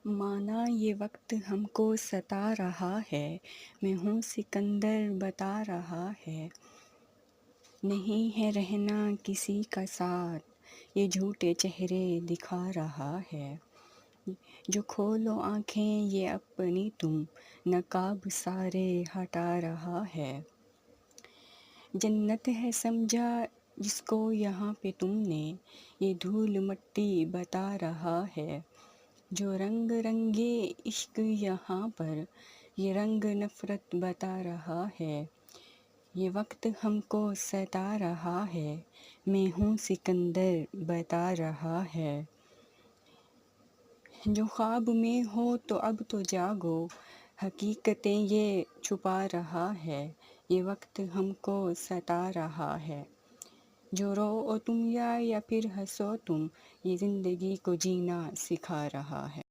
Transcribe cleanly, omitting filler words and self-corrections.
مانا یہ وقت ہم کو ستا رہا ہے، میں ہوں سکندر بتا رہا ہے، نہیں ہے رہنا کسی کا ساتھ، یہ جھوٹے چہرے دکھا رہا ہے، جو کھولو آنکھیں یہ اپنی تم، نقاب سارے ہٹا رہا ہے، جنت ہے سمجھا جس کو یہاں پہ تم نے، یہ دھول مٹی بتا رہا ہے، جو رنگ رنگے عشق یہاں پر، یہ رنگ نفرت بتا رہا ہے، یہ وقت ہم کو ستا رہا ہے، میں ہوں سکندر بتا رہا ہے، جو خواب میں ہو تو اب تو جاگو، حقیقتیں یہ چھپا رہا ہے، یہ وقت ہم کو ستا رہا ہے، جو رو تم یا پھر ہنسو تم، یہ زندگی کو جینا سکھا رہا ہے۔